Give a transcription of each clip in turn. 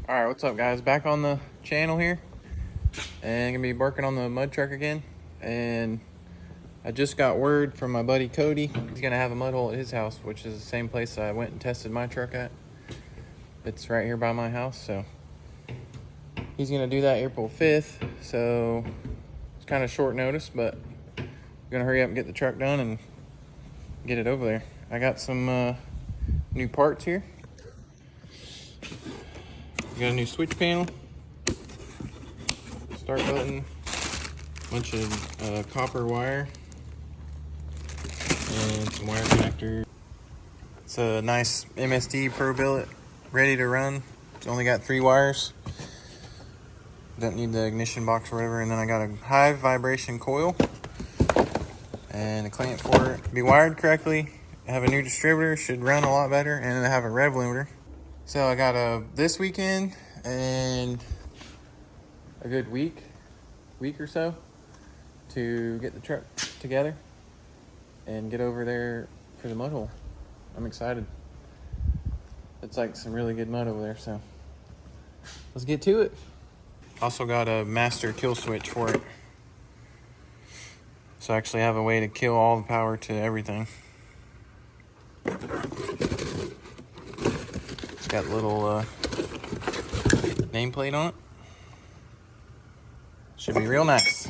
All right, what's up, guys? Back on the channel here, and gonna be working on the mud truck again. And I just got word from my buddy Cody. He's gonna have a mud hole at his house, which is the same place I went and tested my truck at. It's right here by my house, so he's gonna do that April 5th. So it's kind of short notice, but I'm gonna hurry up and get the truck done and get it over there. I got some new parts here. Got a new switch panel, start button, bunch of copper wire, and some wire connector. It's a nice MSD Pro billet, ready to run. It's only got 3 wires. Don't need the ignition box or whatever. And then I got a high vibration coil and a clamp for it. Be wired correctly. I have a new distributor, should run a lot better, and I have a rev limiter. So I got this weekend and a good week or so to get the truck together and get over there for the mud hole. I'm excited. It's like some really good mud over there, so let's get to it. Also got a master kill switch for it. So I actually have a way to kill all the power to everything. It's got a little nameplate on it. Should be real nice.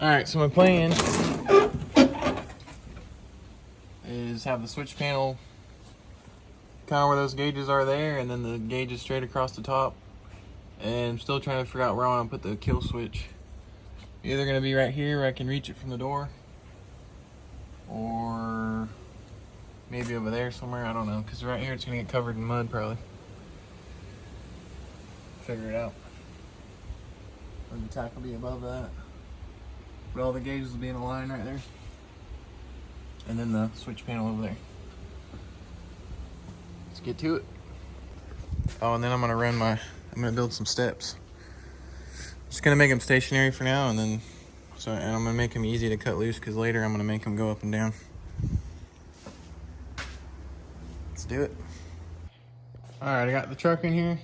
Alright, so my plan is have the switch panel kind of where those gauges are there, and then the gauges straight across the top. And I'm still trying to figure out where I want to put the kill switch. Either going to be right here where I can reach it from the door, or maybe over there somewhere, I don't know, because right here it's going to get covered in mud probably. Figure it out. Or the tack will be above that. But all the gauges will be in a line right there. And then the switch panel over there. Let's get to it. Oh, and then I'm gonna build some steps. Just gonna make them stationary for now, and then, and I'm gonna make them easy to cut loose, because later I'm gonna make them go up and down. Let's do it. All right, I got the truck in here.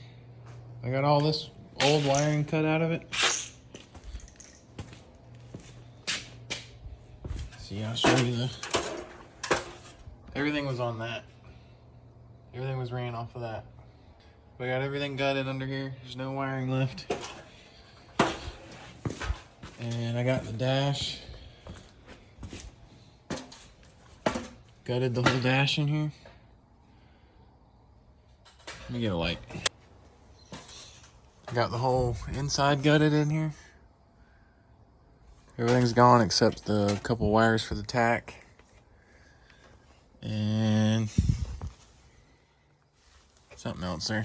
I got all this old wiring cut out of it. See, I'll show you everything was on that. Everything was ran off of that. We got everything gutted under here. There's no wiring left. And I got the dash. Gutted the whole dash in here. Let me get a light. Got the whole inside gutted in here. Everything's gone except the couple wires for the tack. And something else there.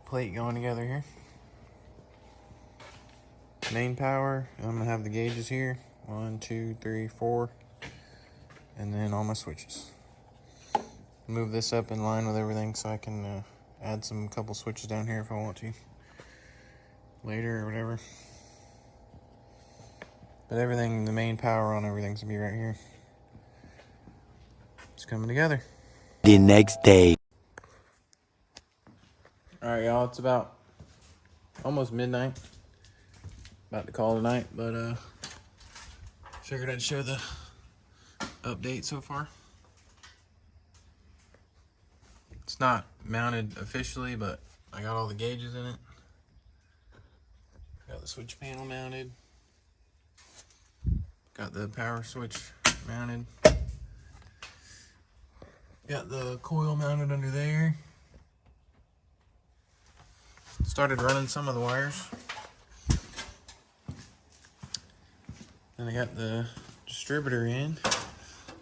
Plate going together here. Main power. I'm gonna have the gauges here. 1, 2, 3, 4. And then all my switches. Move this up in line with everything so I can add some couple switches down here if I want to. Later or whatever. But everything, the main power on everything's gonna be right here. It's coming together. The next day. Alright, y'all, it's about almost midnight. About to call tonight, but figured I'd show the update so far. It's not mounted officially, but I got all the gauges in it. Got the switch panel mounted. Got the power switch mounted. Got the coil mounted under there. Started running some of the wires. Then I got the distributor in.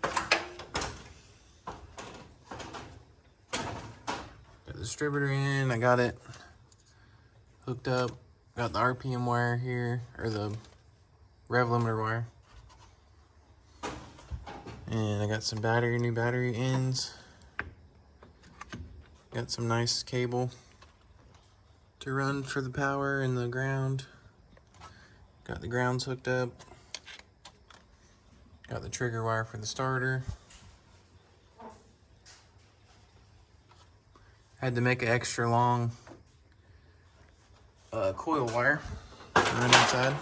Got the distributor in. I got it hooked up Got the RPM wire here, or the rev limiter wire. And I got some new battery ends. Got some nice cable to run for the power and the ground. Got the grounds hooked up. Got the trigger wire for the starter. Had to make an extra long coil wire to run inside.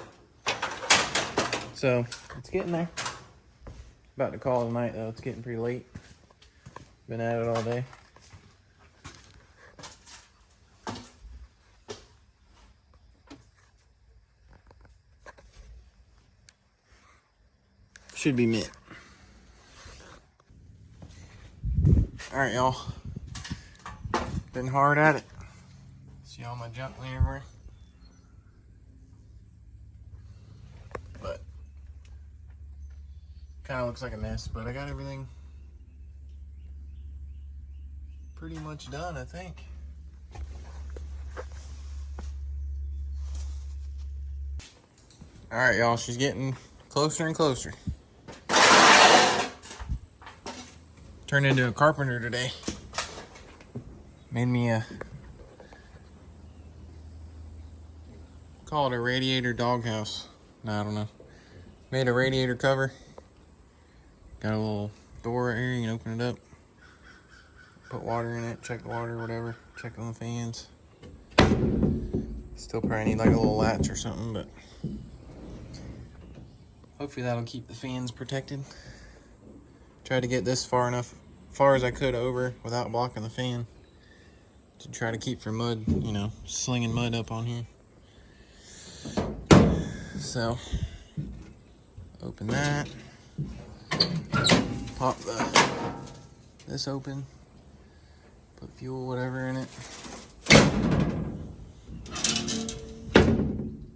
So it's getting there. About to call it a night though. It's getting pretty late. Been at it all day. Should be mint. Alright, y'all. Been hard at it. See all my junk laying everywhere? But kind of looks like a mess, but I got everything pretty much done, I think. Alright, y'all. She's getting closer and closer. Turned into a carpenter today. Made me call it a radiator doghouse. No, I don't know. Made a radiator cover. Got a little door right here. You can open it up. Put water in it. Check the water, whatever. Check on the fans. Still probably need like a little latch or something, but hopefully that'll keep the fans protected. Tried to get this far as I could over without blocking the fan, to try to keep from mud, you know, slinging mud up on here. So, open that. Pop this open. Put fuel, whatever in it.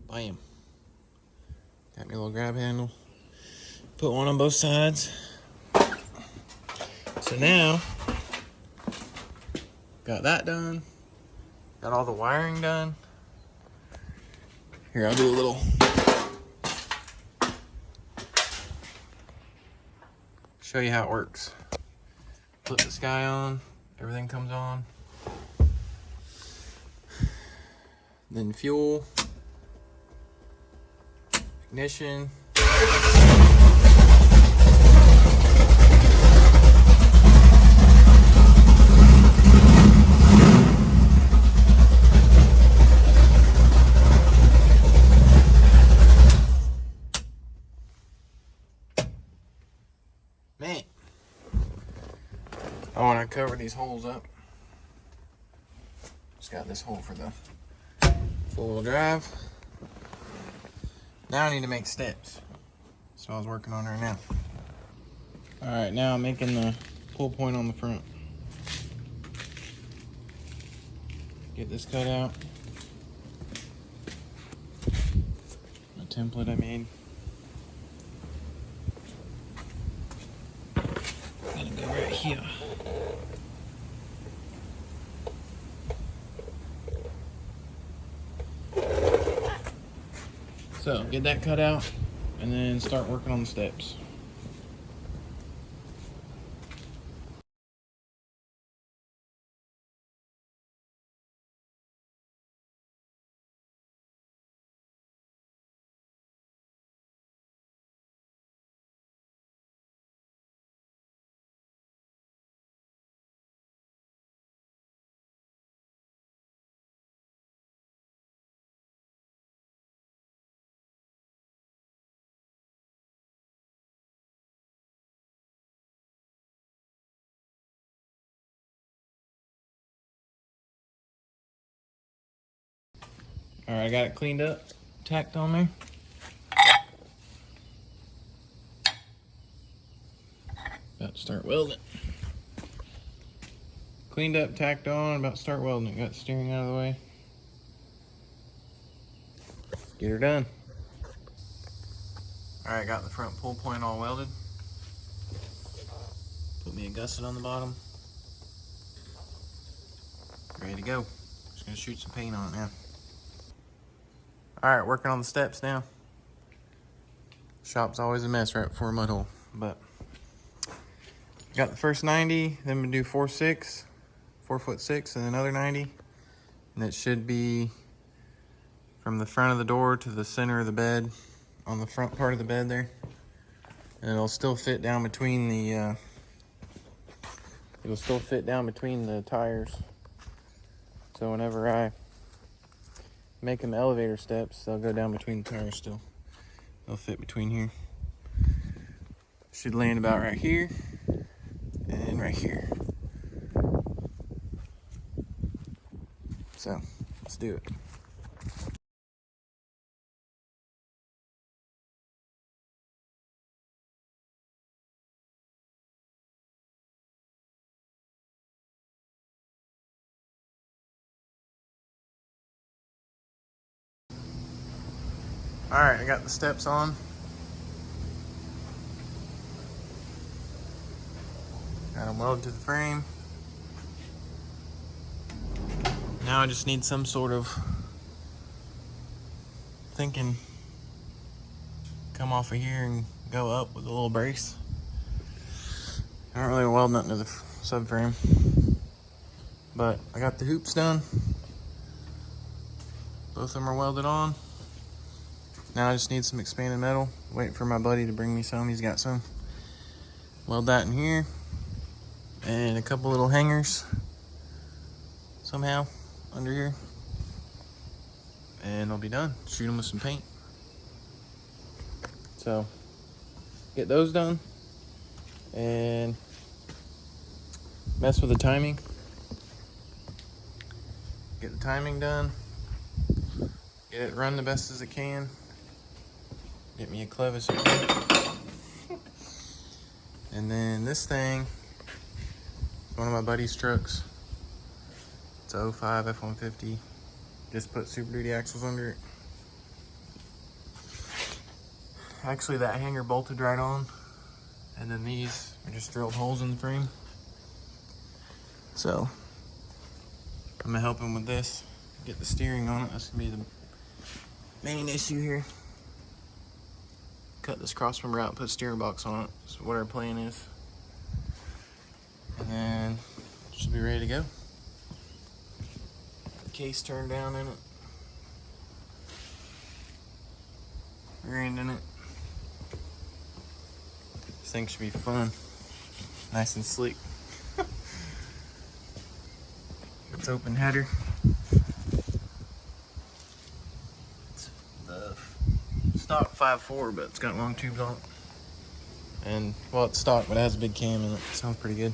Bam. Got me a little grab handle. Put one on both sides. So now, got that done. Got all the wiring done. Here, I'll do a little show you how it works. Flip this guy on, everything comes on. Then fuel, ignition. Man, I want to cover these holes up. Just got this hole for the four-wheel drive. Now I need to make steps. That's what I was working on right now. Alright, now I'm making the pull point on the front. Get this cut out. A template I made. Gonna go right here. So, get that cut out, and then start working on the steps. Alright, I got it cleaned up, tacked on there. About to start welding. Cleaned up, tacked on, about to start welding it. Got the steering out of the way. Get her done. Alright, got the front pull point all welded. Put me a gusset on the bottom. Ready to go. Just gonna shoot some paint on it now. All right, working on the steps now. Shop's always a mess right before a mud hole, but got the first 90, then we do 4'6", 4'6", and another 90. And it should be from the front of the door to the center of the bed, on the front part of the bed there. And it'll still fit down between the tires. So whenever I make them elevator steps, they'll go down between the tires still. They'll fit between here. Should land about right here and right here. So let's do it. All right, I got the steps on. Got them welded to the frame. Now I just need some sort of thinking come off of here and go up with a little brace. I don't really weld nothing to the subframe, but I got the hoops done. Both of them are welded on. Now I just need some expanded metal. Waiting for my buddy to bring me some. He's got some. Weld that in here. And a couple little hangers somehow under here. And I'll be done. Shoot them with some paint. So, get those done. And mess with the timing. Get the timing done. Get it run the best as it can. Get me a clevis. And then this thing, one of my buddy's trucks. It's a 05 F-150. Just put Super Duty axles under it. Actually, that hanger bolted right on. And then these are just drilled holes in the frame. So, I'm gonna help him with this. Get the steering on it. That's gonna be the main issue here. Cut this crossmember out and put a steering box on it. That's what our plan is. And then should be ready to go. Case turned down in it. Rear end in it. This thing should be fun. Nice and sleek. It's open header. It's the stock 5.4, but it's got long tubes on it. And, well, it's stock, but it has a big cam in it. Sounds pretty good.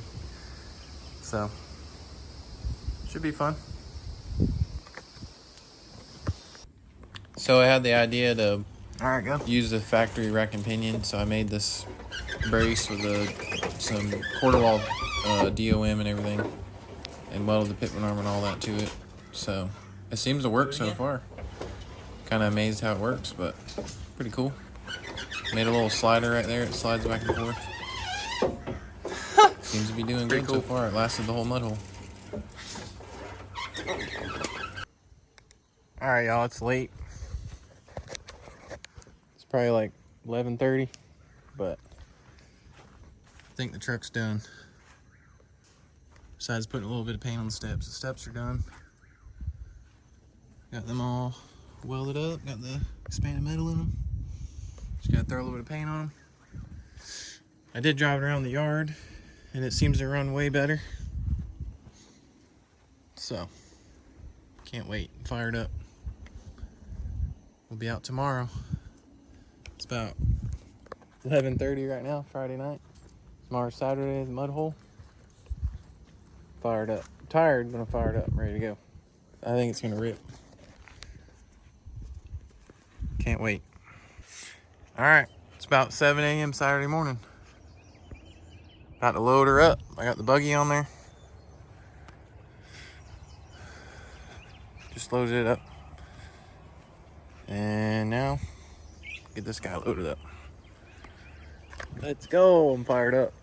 So, should be fun. So I had the idea to use the factory rack and pinion, so I made this brace with some quarter wall DOM and everything, and welded the pitman arm and all that to it. So it seems to work so far. Kind of amazed how it works, but pretty cool. Made a little slider right there. It slides back and forth. Seems to be doing good so far. It lasted the whole mud hole. All right, y'all. It's late. It's probably like 11:30, but I think the truck's done. Besides putting a little bit of paint on the steps. The steps are done. Got them all welded up. Got the expanded metal in them. Just gotta throw a little bit of paint on them. I did drive it around the yard, and it seems to run way better. So, can't wait. Fired up. We'll be out tomorrow. It's about 11:30 right now, Friday night. Tomorrow's Saturday, the mud hole. Fired up. I'm tired, but I'm fired up. I'm ready to go. I think it's gonna rip. Can't wait. All right, it's about 7 a.m. Saturday morning. About to load her up. I got the buggy on there. Just loaded it up. And now, get this guy loaded up. Let's go. I'm fired up.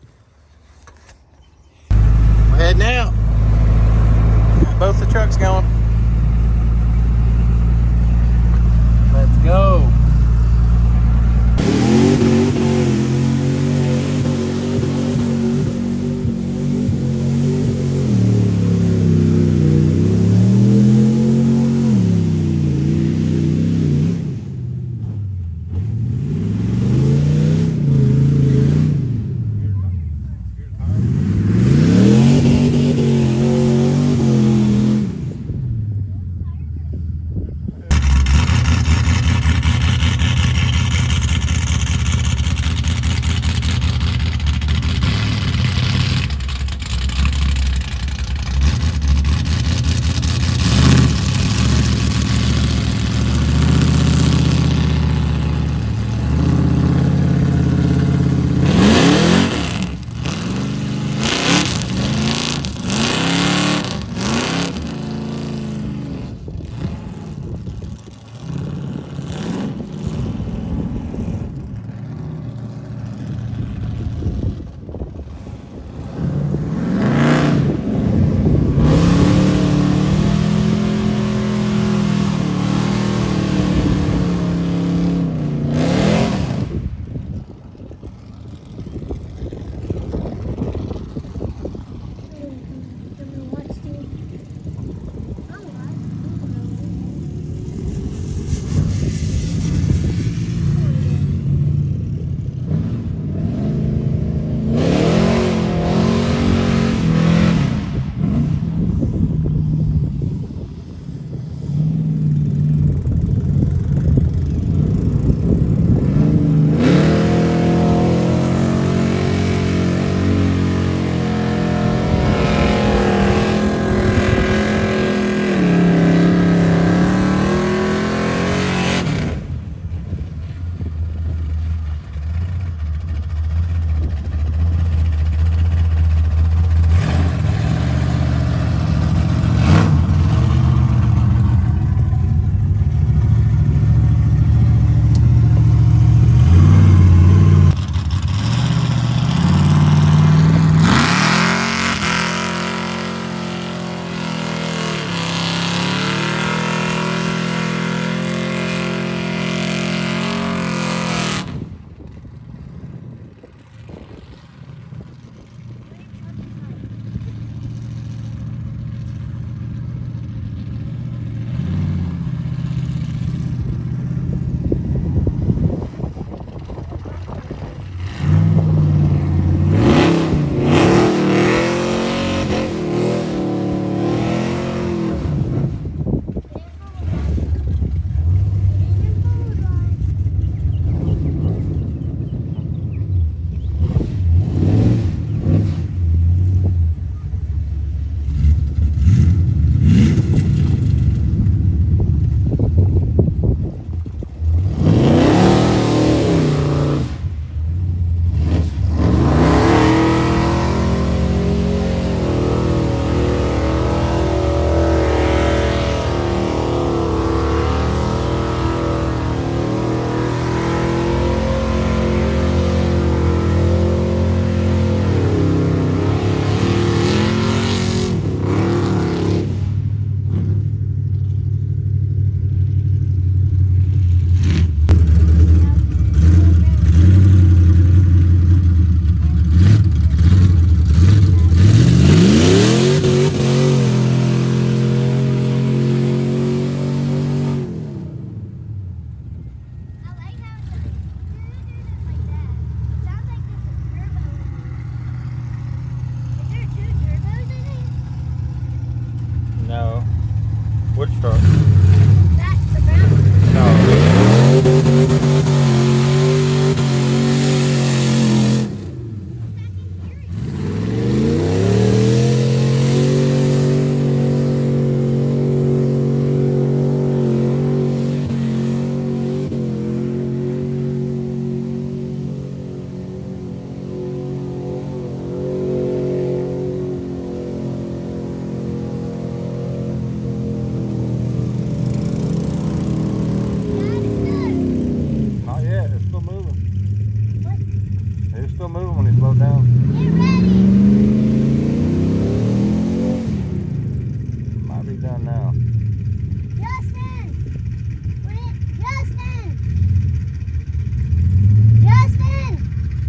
We're heading out. Got both the trucks going. Let's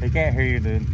He can't hear you, dude.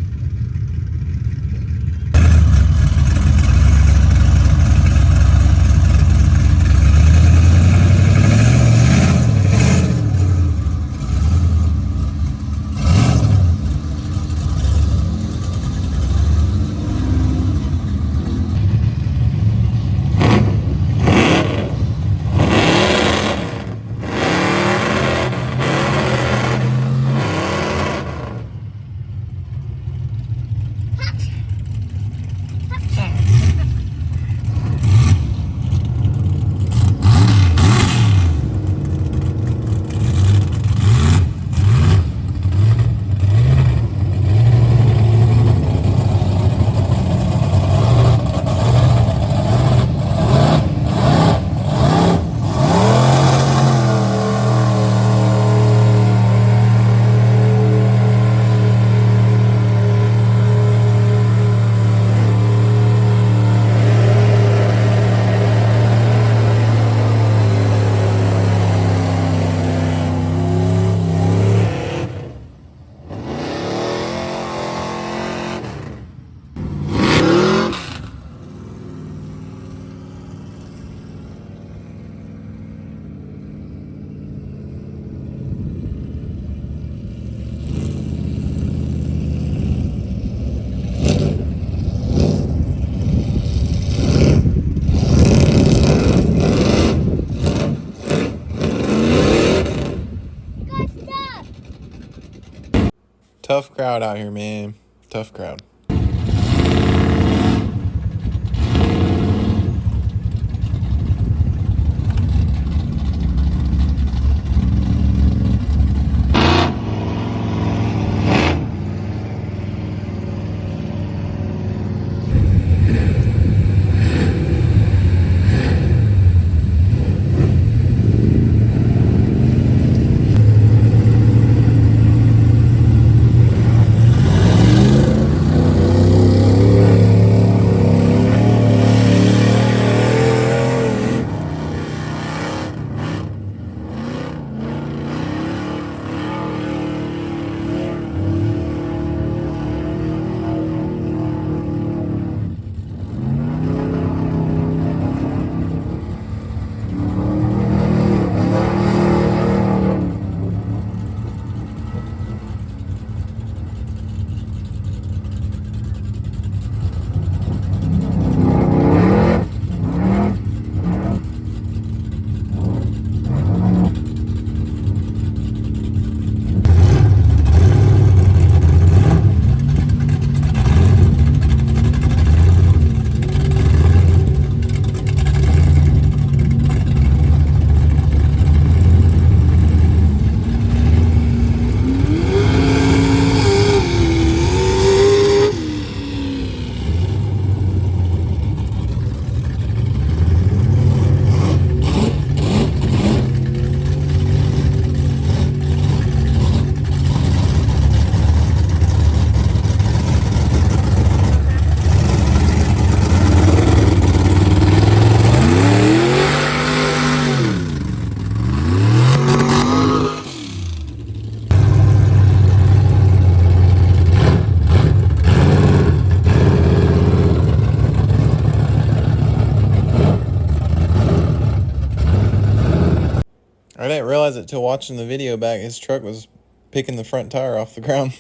Tough crowd out here, man. Tough crowd. I didn't realize it till watching the video back. His truck was picking the front tire off the ground.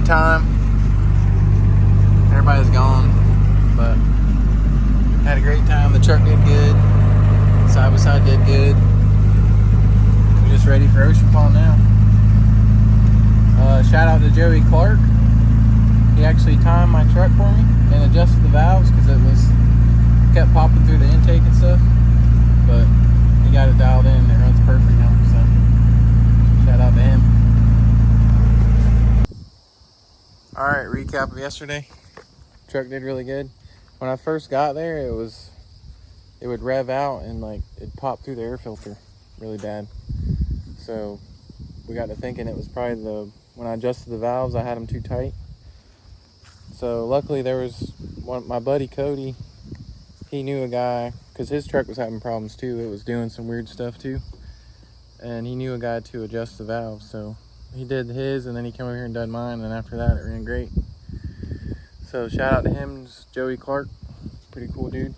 time. Everybody's gone, but had a great time. The truck did good. Side by side did good. We're just ready for Ocean Pond now. Shout out to Joey Clark. He actually timed my truck for me and adjusted the valves because it kept popping through the intake and stuff. But he got it dialed in and it runs perfect now. So shout out to him. All right, recap of yesterday. Truck did really good. When I first got there, it would rev out and like it popped through the air filter really bad. So we got to thinking it was probably when I adjusted the valves, I had them too tight. So luckily there was my buddy Cody. He knew a guy because his truck was having problems too. It was doing some weird stuff too, and he knew a guy to adjust the valves. So he did his, and then he came over here and done mine. And after that, it ran great. So shout out to him, Joey Clark. Pretty cool dude.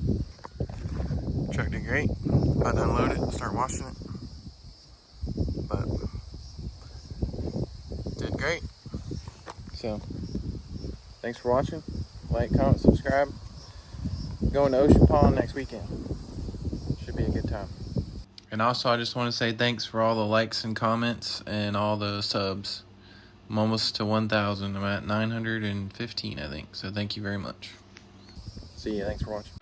Truck did great. About to unload it and start washing it. But did great. So thanks for watching. Like, comment, subscribe. Going to Ocean Pond next weekend. Should be a good time. And also, I just want to say thanks for all the likes and comments and all the subs. I'm almost to 1,000. I'm at 915, I think. So thank you very much. See ya. Thanks for watching.